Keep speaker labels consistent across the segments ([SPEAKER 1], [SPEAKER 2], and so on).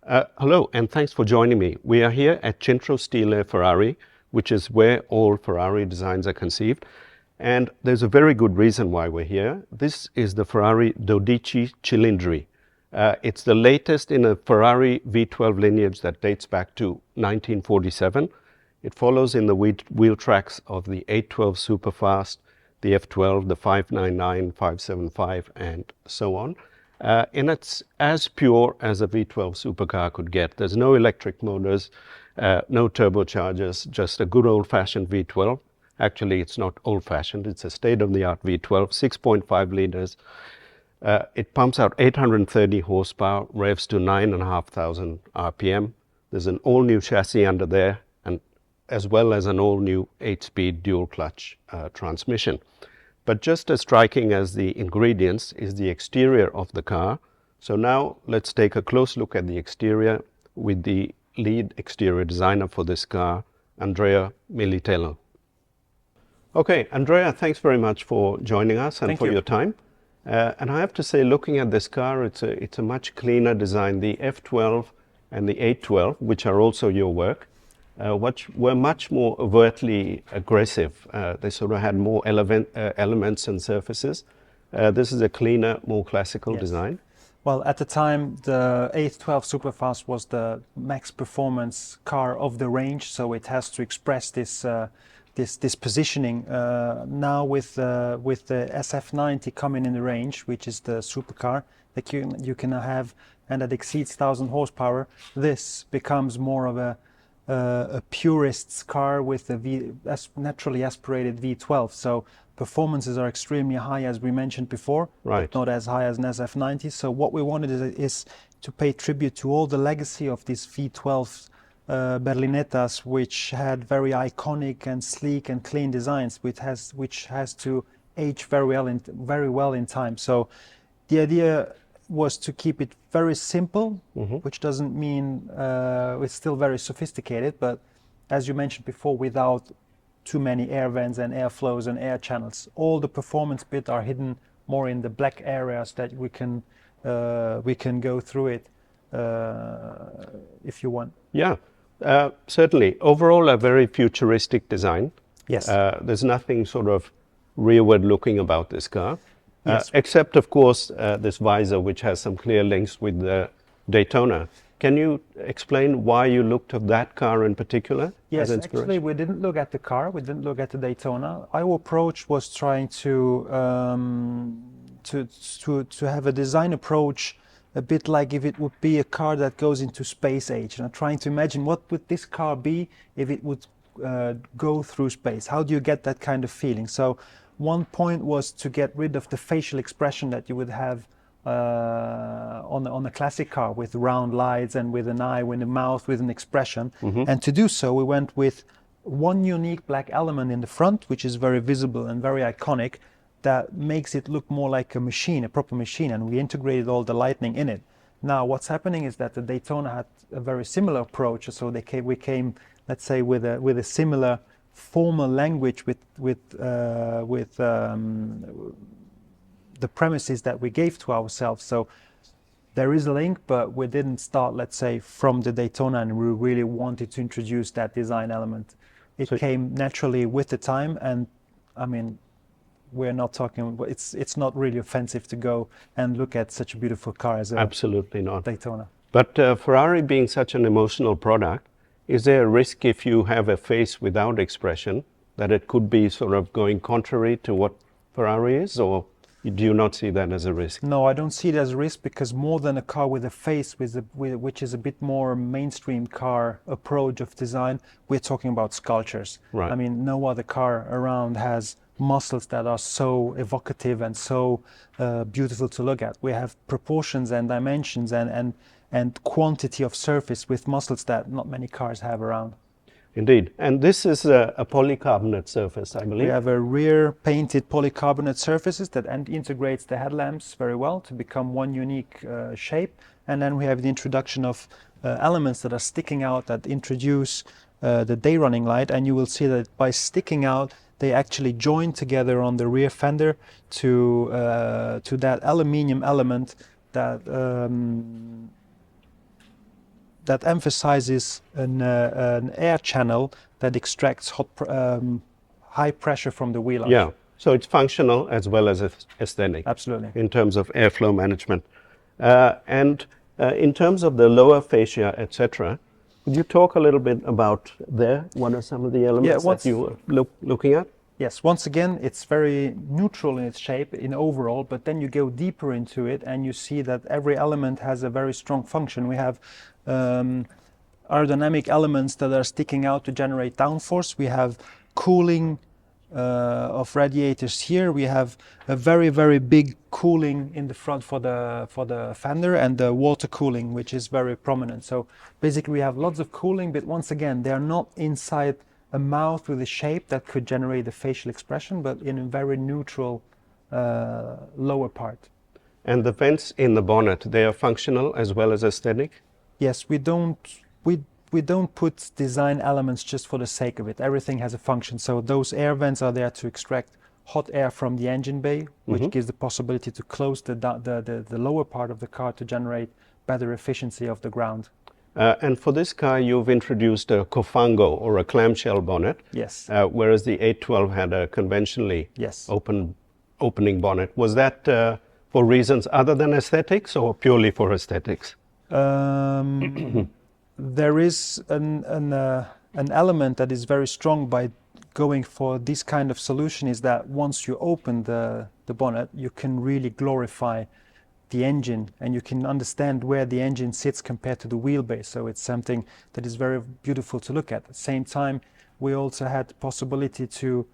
[SPEAKER 1] Hello, and thanks for joining me. We are here at Centro Stile Ferrari, which is where all Ferrari designs are conceived. And there's a very good reason why we're here. This is the Ferrari 12Cilindri. It's the latest in a Ferrari V12 lineage that dates back to 1947. It follows in the wheel tracks of the 812 Superfast, the F12, the 599, 575, and so on. And it's as pure as a V12 supercar could get. There's no electric motors, no turbochargers, just a good old-fashioned V12. Actually, it's not old-fashioned, it's a state-of-the-art V12, 6.5 liters. It pumps out 830 horsepower, revs to 9,500 RPM. There's an all-new chassis under there, and as well as an all-new 8-speed dual-clutch transmission. But just as striking as the ingredients is the exterior of the car. So now let's take a close look at the exterior with the lead exterior designer for this car, Andrea Militello. Okay, Andrea, thanks very much for joining us and for your time. And I have to say, looking at this car, it's a much cleaner design. The F12 and the 812, which are also your work, which were much more overtly aggressive. They sort of had more elements and surfaces. This is a cleaner, more classical design.
[SPEAKER 2] Well, at the time, the 812 Superfast was the max performance car of the range, so it has to express this this positioning. Now with the SF90 coming in the range, which is the supercar that you can have, and that exceeds 1,000 horsepower, this becomes more of a purist's car with a naturally aspirated V12. So performances are extremely high, as we mentioned before, but not as high as an SF90. So what we wanted is to pay tribute to all the legacy of these V12 Berlinettas, which had very iconic and sleek and clean designs, which has to age very well in time. So the idea was to keep it very simple, which doesn't mean it's still very sophisticated, but as you mentioned before, without too many air vents and airflows and air channels. All the performance bits are hidden more in the black areas that we can go through it if you want.
[SPEAKER 1] Yeah, certainly. Overall, a very futuristic design.
[SPEAKER 2] Yes.
[SPEAKER 1] There's nothing sort of rearward looking about this car.
[SPEAKER 2] Yes.
[SPEAKER 1] Except, of course, this visor, which has some clear links with the Daytona. Can you explain why you looked at that car in particular?
[SPEAKER 2] Yes, actually, we didn't look at the car. We didn't look at the Daytona. Our approach was trying to have a design approach a bit like if it would be a car that goes into space age. And I'm trying to imagine what would this car be if it would go through space. How do you get that kind of feeling? So one point was to get rid of the facial expression that you would have on a classic car with round lights and with an eye, with a mouth, with an expression. And to do so, we went with one unique black element in the front, which is very visible and very iconic, that makes it look more like a machine, a proper machine, and we integrated all the lighting in it. Now, what's happening is that the Daytona had a very similar approach, so we came, let's say, with a similar formal language with the premises that we gave to ourselves. So there is a link, but we didn't start, let's say, from the Daytona, and we really wanted to introduce that design element. It came naturally with the time, and I mean, we're not talking, it's not really offensive to go and look at such a beautiful car as a
[SPEAKER 1] Absolutely not.
[SPEAKER 2] Daytona.
[SPEAKER 1] But Ferrari being such an emotional product, is there a risk if you have a face without expression that it could be sort of going contrary to what Ferrari is, or do you not see that as a risk?
[SPEAKER 2] No, I don't see it as a risk, because more than a car with a face, which is a bit more mainstream car approach of design, we're talking about sculptures.
[SPEAKER 1] Right.
[SPEAKER 2] I mean, no other car around has muscles that are so evocative and so beautiful to look at. We have proportions and dimensions and quantity of surface with muscles that not many cars have around.
[SPEAKER 1] Indeed. And this is a polycarbonate surface, I believe.
[SPEAKER 2] We have a rear painted polycarbonate surfaces that integrates the headlamps very well to become one unique shape. And then we have the introduction of elements that are sticking out that introduce the day running light. And you will see that by sticking out, they actually join together on the rear fender to that aluminium element that that emphasizes an air channel that extracts high pressure from the wheel arch.
[SPEAKER 1] Yeah, so it's functional as well as aesthetic.
[SPEAKER 2] Absolutely.
[SPEAKER 1] In terms of airflow management. And in terms of the lower fascia, etc., could you talk a little bit about there? What are some of the elements that you were looking at?
[SPEAKER 2] Yes, once again, it's very neutral in its shape in overall, but then you go deeper into it and you see that every element has a very strong function. We have aerodynamic elements that are sticking out to generate downforce. We have cooling of radiators here. We have a very, very big cooling in the front for the fender, and the water cooling, which is very prominent. So basically we have lots of cooling, but once again, they are not inside a mouth with a shape that could generate the facial expression, but in a very neutral lower part.
[SPEAKER 1] And the vents in the bonnet, they are functional as well as aesthetic?
[SPEAKER 2] Yes, we don't put design elements just for the sake of it. Everything has a function. So those air vents are there to extract hot air from the engine bay, which gives the possibility to close the lower part of the car to generate better efficiency of the ground.
[SPEAKER 1] And for this car, you've introduced a cofango or a clamshell bonnet.
[SPEAKER 2] Yes.
[SPEAKER 1] Whereas the 812 had a conventionally opening bonnet. Was that for reasons other than aesthetics or purely for aesthetics?
[SPEAKER 2] There is an element that is very strong by going for this kind of solution, is that once you open the bonnet, you can really glorify the engine and you can understand where the engine sits compared to the wheelbase. So it's something that is very beautiful to look at. At the same time, we also had the possibility to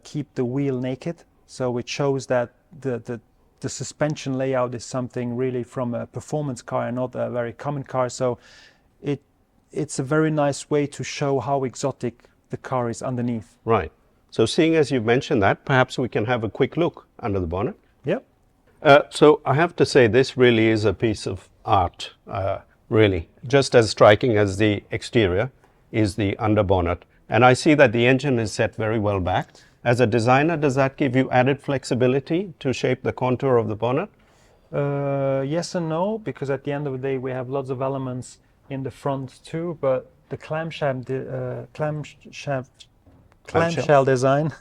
[SPEAKER 2] keep the wheel naked. So it shows that the suspension layout is something really from a performance car and not a very common car. So it's a very nice way to show how exotic the car is underneath.
[SPEAKER 1] Right. So seeing as you've mentioned that, perhaps we can have a quick look under the bonnet.
[SPEAKER 2] Yep.
[SPEAKER 1] So I have to say this really is a piece of art, really. Just as striking as the exterior is the underbonnet. And I see that the engine is set very well back. As a designer, does that give you added flexibility to shape the contour of the bonnet?
[SPEAKER 2] Yes and no, because at the end of the day we have lots of elements in the front too, but the clamshell design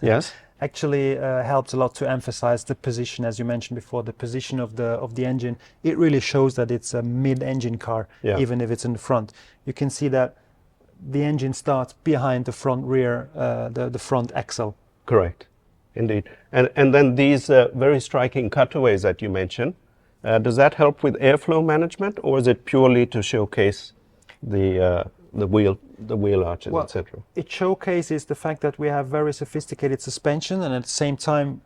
[SPEAKER 2] actually helps a lot to emphasize the position, as you mentioned before, the position of the engine. It really shows that it's a mid-engine car, even if it's in the front. You can see that the engine starts behind the front rear, the front axle.
[SPEAKER 1] Correct, indeed. And then these very striking cutaways that you mentioned, does that help with airflow management, or is it purely to showcase the wheel arches, etc.?
[SPEAKER 2] It showcases the fact that we have very sophisticated suspension, and at the same time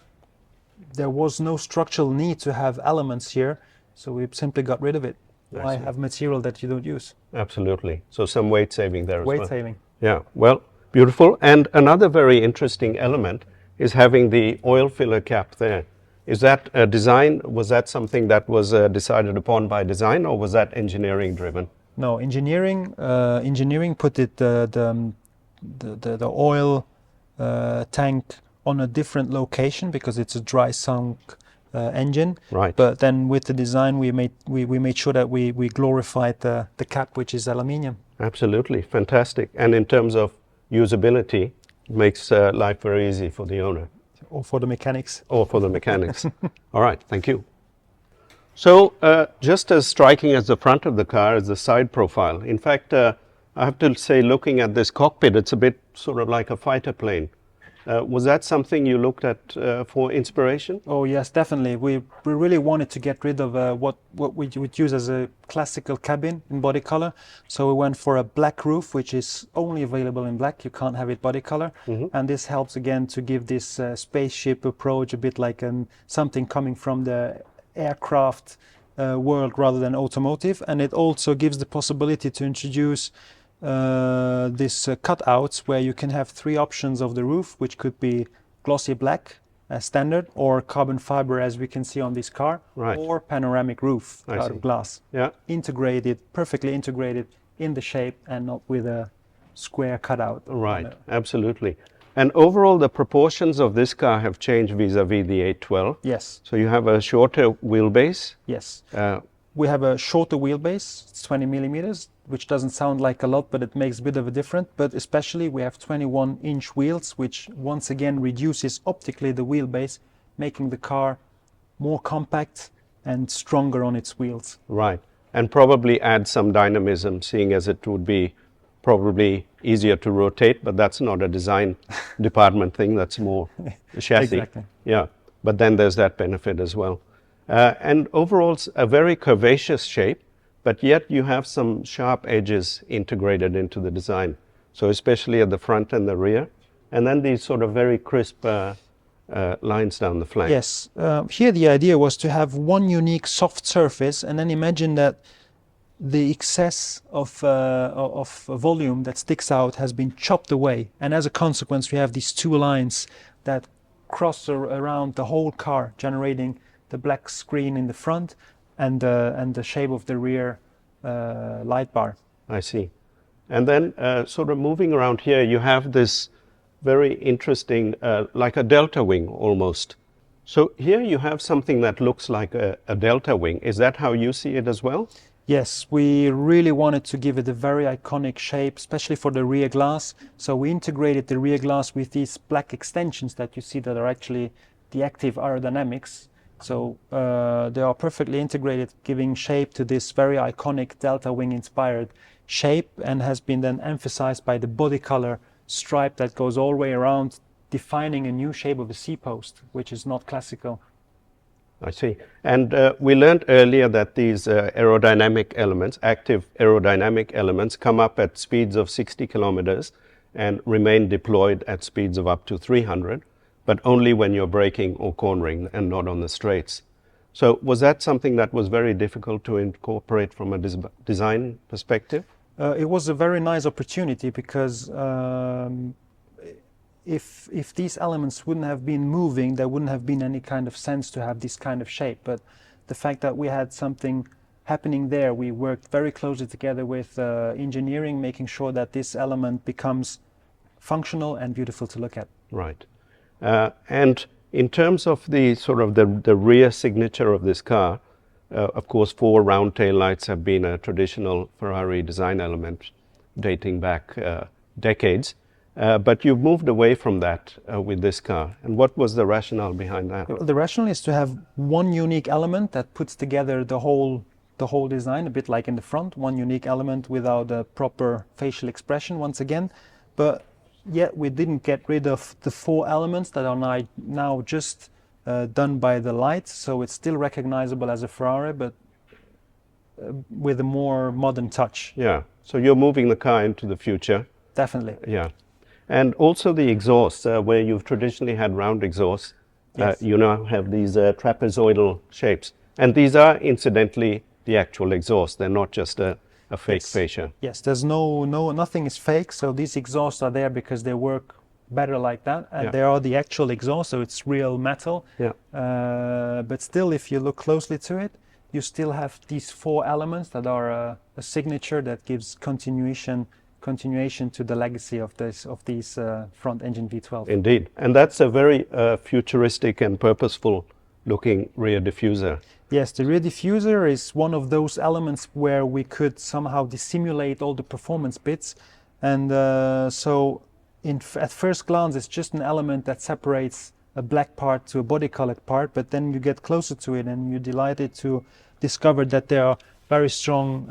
[SPEAKER 2] there was no structural need to have elements here, so we simply got rid of it. Why have material that you don't use?
[SPEAKER 1] Absolutely. So some weight saving there as well.
[SPEAKER 2] Weight saving.
[SPEAKER 1] Yeah, well, beautiful. And another very interesting element is having the oil filler cap there. Is that a design? Was that something that was decided upon by design, or was that engineering driven?
[SPEAKER 2] No, engineering put the oil tank on a different location because it's a dry sunk engine.
[SPEAKER 1] Right.
[SPEAKER 2] But then with the design, we made sure that we glorified the cap, which is aluminium.
[SPEAKER 1] Absolutely, fantastic. And in terms of usability, it makes life very easy for the owner.
[SPEAKER 2] Or for the mechanics.
[SPEAKER 1] Or for the mechanics. All right, thank you. So just as striking as the front of the car is the side profile. In fact, I have to say, looking at this cockpit, it's a bit sort of like a fighter plane. Was that something you looked at for inspiration?
[SPEAKER 2] Oh yes, definitely. We really wanted to get rid of what we would use as a classical cabin in body color. So we went for a black roof, which is only available in black. You can't have it body color. And this helps again to give this spaceship approach a bit like something coming from the aircraft world rather than automotive. And it also gives the possibility to introduce these cutouts where you can have three options of the roof, which could be glossy black as standard, or carbon fiber as we can see on this car, or panoramic roof out of glass. Integrated, perfectly integrated in the shape and not with a square cutout.
[SPEAKER 1] Right, absolutely. And overall, the proportions of this car have changed vis-a-vis the 812.
[SPEAKER 2] Yes.
[SPEAKER 1] So you have a shorter wheelbase.
[SPEAKER 2] Yes. we have a shorter wheelbase, it's 20 millimeters, which doesn't sound like a lot, but it makes a bit of a difference. But especially we have 21-inch wheels, which once again reduces optically the wheelbase, making the car more compact and stronger on its wheels.
[SPEAKER 1] Right. And probably add some dynamism, seeing as it would be probably easier to rotate, but that's not a design department thing, that's more a chassis.
[SPEAKER 2] Exactly.
[SPEAKER 1] Yeah, but then there's that benefit as well. And overall, it's a very curvaceous shape, but yet you have some sharp edges integrated into the design. So especially at the front and the rear, and then these sort of very crisp lines down the flank.
[SPEAKER 2] Yes, here the idea was to have one unique soft surface, and then imagine that the excess of volume that sticks out has been chopped away, and as a consequence we have these two lines that cross around the whole car, generating the black screen in the front and the shape of the rear light bar.
[SPEAKER 1] I see. And then sort of moving around here, you have this very interesting, like a delta wing almost. So here you have something that looks like a delta wing. Is that how you see it as well?
[SPEAKER 2] Yes, we really wanted to give it a very iconic shape, especially for the rear glass. So we integrated the rear glass with these black extensions that you see that are actually the active aerodynamics. So they are perfectly integrated, giving shape to this very iconic delta wing inspired shape, and has been then emphasized by the body color stripe that goes all the way around, defining a new shape of the C-post, which is not classical.
[SPEAKER 1] I see. And we learned earlier that these aerodynamic elements, active aerodynamic elements, come up at speeds of 60 kilometers and remain deployed at speeds of up to 300, but only when you're braking or cornering and not on the straights. So was that something that was very difficult to incorporate from a design perspective?
[SPEAKER 2] It was a very nice opportunity because if these elements wouldn't have been moving, there wouldn't have been any kind of sense to have this kind of shape. But the fact that we had something happening there, we worked very closely together with engineering, making sure that this element becomes functional and beautiful to look at.
[SPEAKER 1] Right. And in terms of the sort of the rear signature of this car, of course, 4 round tail lights have been a traditional Ferrari design element dating back decades. But you've moved away from that with this car. And what was the rationale behind that?
[SPEAKER 2] The rationale is to have one unique element that puts together the whole design, a bit like in the front, one unique element without a proper facial expression once again. But yet we didn't get rid of the 4 elements that are now just done by the lights, so it's still recognizable as a Ferrari, but with a more modern touch.
[SPEAKER 1] Yeah, so you're moving the car into the future.
[SPEAKER 2] Definitely.
[SPEAKER 1] Yeah. And also the exhaust, where you've traditionally had round exhausts,
[SPEAKER 2] Yes.
[SPEAKER 1] you now have these trapezoidal shapes. And these are incidentally the actual exhaust, they're not just a fake
[SPEAKER 2] Yes.
[SPEAKER 1] fascia.
[SPEAKER 2] Yes, there's nothing is fake, so these exhausts are there because they work better like that, and
[SPEAKER 1] Yeah.
[SPEAKER 2] they are the actual exhaust, so it's real metal.
[SPEAKER 1] Yeah.
[SPEAKER 2] But still, if you look closely to it, you still have these 4 elements that are a signature that gives continuation to the legacy of these front engine V12.
[SPEAKER 1] Indeed. And that's a very futuristic and purposeful looking rear diffuser.
[SPEAKER 2] Yes, the rear diffuser is one of those elements where we could somehow dissimulate all the performance bits, and so at first glance it's just an element that separates a black part to a body colored part, but then you get closer to it and you're delighted to discover that there are very strong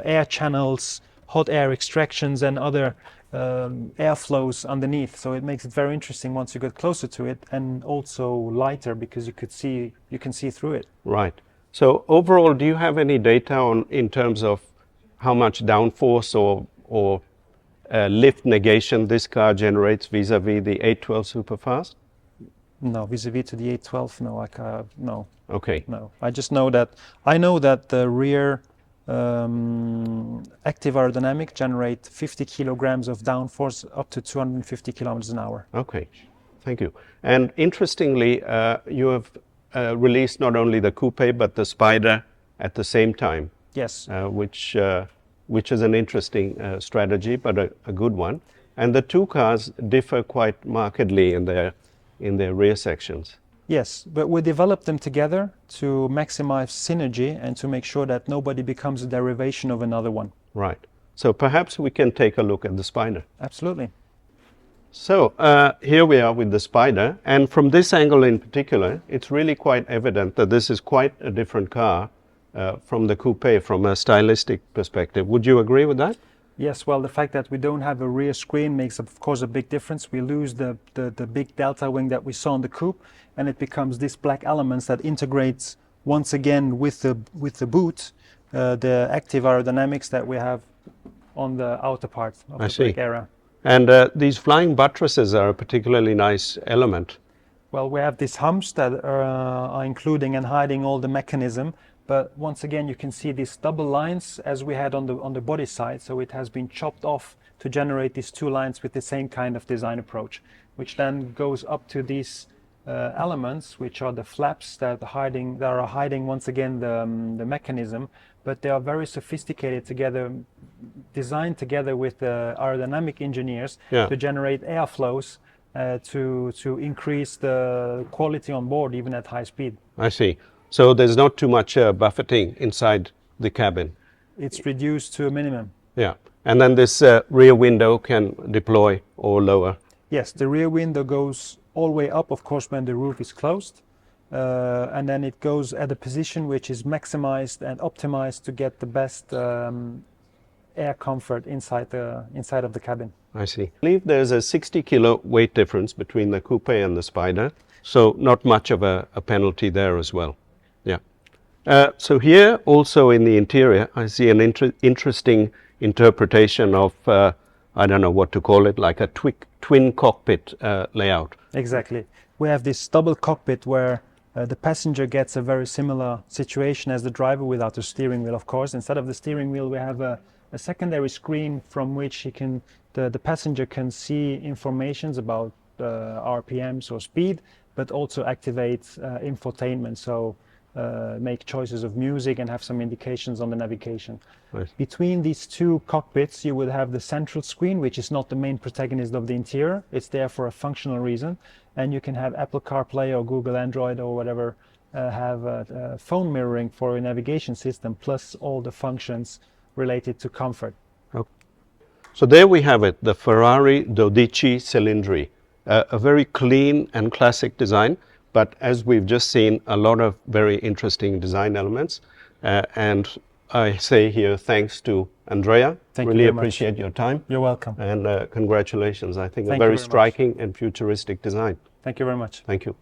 [SPEAKER 2] air channels, hot air extractions and other airflows underneath. So it makes it very interesting once you get closer to it, and also lighter because you can see through it.
[SPEAKER 1] Right. So overall, do you have any data in terms of how much downforce or lift negation this car generates vis-a-vis the 812 Superfast?
[SPEAKER 2] No, vis-a-vis to the 812, no, no.
[SPEAKER 1] Okay.
[SPEAKER 2] No, I just know that the rear active aerodynamic generate 50 kilograms of downforce up to 250 kilometers an hour.
[SPEAKER 1] Okay, thank you. And interestingly, you have released not only the coupe but the Spider at the same time.
[SPEAKER 2] Yes.
[SPEAKER 1] Which is an interesting strategy, but a good one. And the 2 cars differ quite markedly in their rear sections.
[SPEAKER 2] Yes, but we develop them together to maximize synergy and to make sure that nobody becomes a derivation of another one.
[SPEAKER 1] Right. So perhaps we can take a look at the Spider.
[SPEAKER 2] Absolutely.
[SPEAKER 1] So here we are with the Spider, and from this angle in particular, it's really quite evident that this is quite a different car from the coupe from a stylistic perspective. Would you agree with that?
[SPEAKER 2] Yes, well, the fact that we don't have a rear screen makes, of course, a big difference. We lose the big delta wing that we saw in the coupe, and it becomes this black elements that integrates once again with the boot, the active aerodynamics that we have on the outer part of the brake area.
[SPEAKER 1] And these flying buttresses are a particularly nice element.
[SPEAKER 2] Well, we have these humps that are including and hiding all the mechanism. But once again, you can see these double lines as we had on the body side. So it has been chopped off to generate these two lines with the same kind of design approach, which then goes up to these elements, which are the flaps that are hiding once again the mechanism. But they are very sophisticated together, designed together with the aerodynamic engineers to generate airflows to increase the quality on board even at high speed.
[SPEAKER 1] I see. So there's not too much buffeting inside the cabin.
[SPEAKER 2] It's reduced to a minimum.
[SPEAKER 1] Yeah. And then this rear window can deploy or lower.
[SPEAKER 2] Yes, the rear window goes all the way up, of course, when the roof is closed. And then it goes at a position which is maximized and optimized to get the best air comfort inside of the cabin.
[SPEAKER 1] I see. I believe there's a 60 kilo weight difference between the coupe and the Spider, so not much of a penalty there as well. Yeah. So here also in the interior, I see an interesting interpretation of, I don't know what to call it, like a twin cockpit layout.
[SPEAKER 2] Exactly. We have this double cockpit where the passenger gets a very similar situation as the driver without the steering wheel, of course. Instead of the steering wheel, we have a secondary screen from which the passenger can see informations about RPMs or speed, but also activate infotainment, so make choices of music and have some indications on the navigation.
[SPEAKER 1] Right.
[SPEAKER 2] Between these two cockpits, you would have the central screen, which is not the main protagonist of the interior. It's there for a functional reason. And you can have Apple CarPlay or Google Android or whatever, have phone mirroring for a navigation system, plus all the functions related to comfort.
[SPEAKER 1] Okay. So there we have it, the Ferrari 12Cilindri, a very clean and classic design, but as we've just seen, a lot of very interesting design elements. And I say here thanks to Andrea.
[SPEAKER 2] Thank you
[SPEAKER 1] really
[SPEAKER 2] very
[SPEAKER 1] appreciate
[SPEAKER 2] much.
[SPEAKER 1] your time.
[SPEAKER 2] You're welcome.
[SPEAKER 1] And congratulations. I think
[SPEAKER 2] Thank
[SPEAKER 1] a
[SPEAKER 2] you
[SPEAKER 1] very
[SPEAKER 2] very
[SPEAKER 1] striking and futuristic design.
[SPEAKER 2] Thank you very much.
[SPEAKER 1] Thank you.